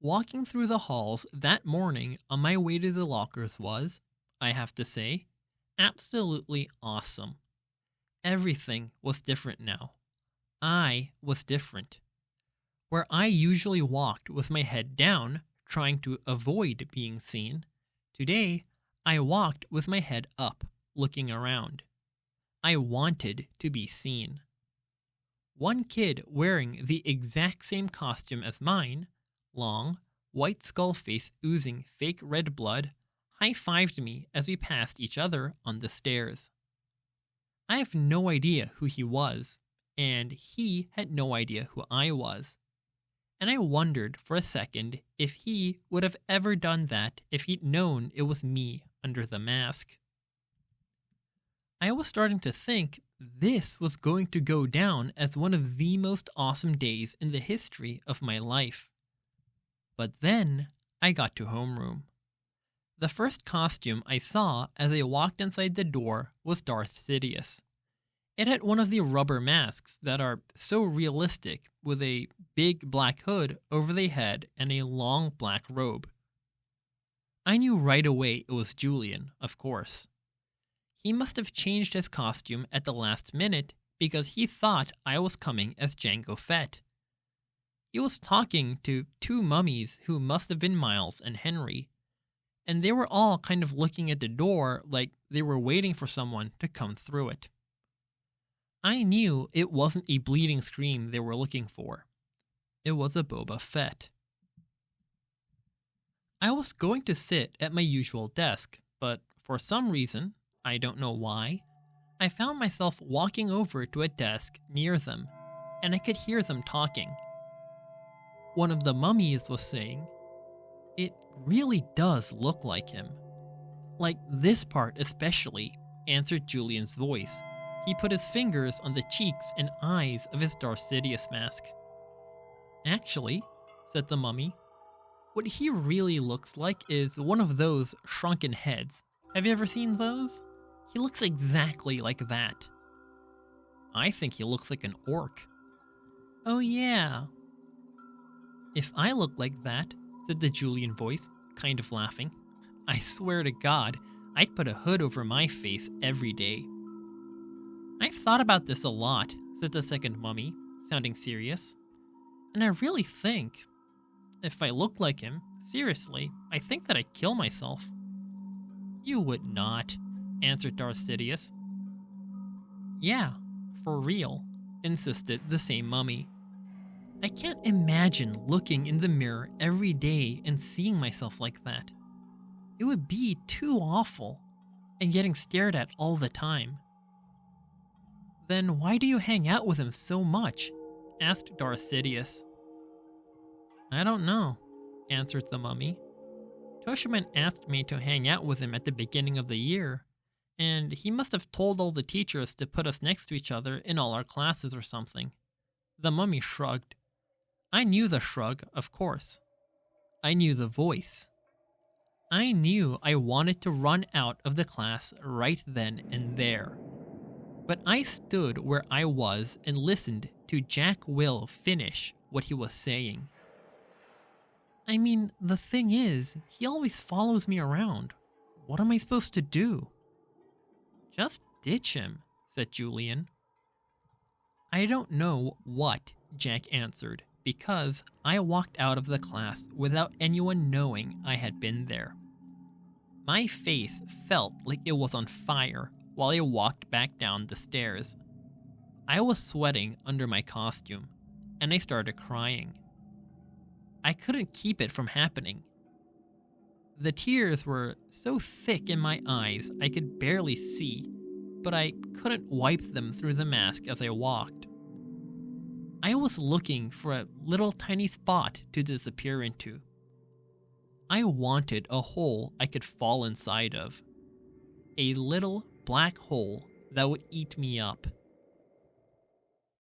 Walking through the halls that morning on my way to the lockers was, I have to say, absolutely awesome. Everything was different now. I was different. Where I usually walked with my head down, trying to avoid being seen, today I walked with my head up, looking around. I wanted to be seen. One kid wearing the exact same costume as mine, long, white skull face oozing fake red blood, high-fived me as we passed each other on the stairs. I have no idea who he was, and he had no idea who I was. And I wondered for a second if he would have ever done that if he'd known it was me under the mask. I was starting to think this was going to go down as one of the most awesome days in the history of my life. But then I got to homeroom. The first costume I saw as I walked inside the door was Darth Sidious. It had one of the rubber masks that are so realistic, with a big black hood over the head and a long black robe. I knew right away it was Julian, of course. He must have changed his costume at the last minute because he thought I was coming as Jango Fett. He was talking to two mummies who must have been Miles and Henry, and they were all kind of looking at the door like they were waiting for someone to come through it. I knew it wasn't a bleeding scream they were looking for. It was a Boba Fett. I was going to sit at my usual desk, but for some reason, I don't know why, I found myself walking over to a desk near them, and I could hear them talking. One of the mummies was saying, "It really does look like him." "Like this part especially," answered Julian's voice. He put his fingers on the cheeks and eyes of his Darth Sidious mask. "Actually," said the mummy, "what he really looks like is one of those shrunken heads. Have you ever seen those? He looks exactly like that." "I think he looks like an orc." "Oh yeah." "If I look like that," said the Julian voice, kind of laughing, "I swear to God, I'd put a hood over my face every day." "I've thought about this a lot," said the second mummy, sounding serious. "And I really think, if I look like him, seriously, I think that I'd kill myself." "You would not," answered Darth Sidious. "Yeah, for real," insisted the same mummy. "I can't imagine looking in the mirror every day and seeing myself like that. It would be too awful, and getting stared at all the time." "Then why do you hang out with him so much?" asked Darth Sidious. "I don't know," answered the mummy. "Toshiman asked me to hang out with him at the beginning of the year, and he must have told all the teachers to put us next to each other in all our classes or something." The mummy shrugged. I knew the shrug, of course. I knew the voice. I knew I wanted to run out of the class right then and there. But I stood where I was and listened to Jack Will finish what he was saying. "I mean, the thing is, he always follows me around. What am I supposed to do?" "Just ditch him," said Julian. I don't know what Jack answered, because I walked out of the class without anyone knowing I had been there. My face felt like it was on fire while I walked back down the stairs. I was sweating under my costume, and I started crying. I couldn't keep it from happening. The tears were so thick in my eyes I could barely see, but I couldn't wipe them through the mask as I walked. I was looking for a little tiny spot to disappear into. I wanted a hole I could fall inside of. A little black hole that would eat me up.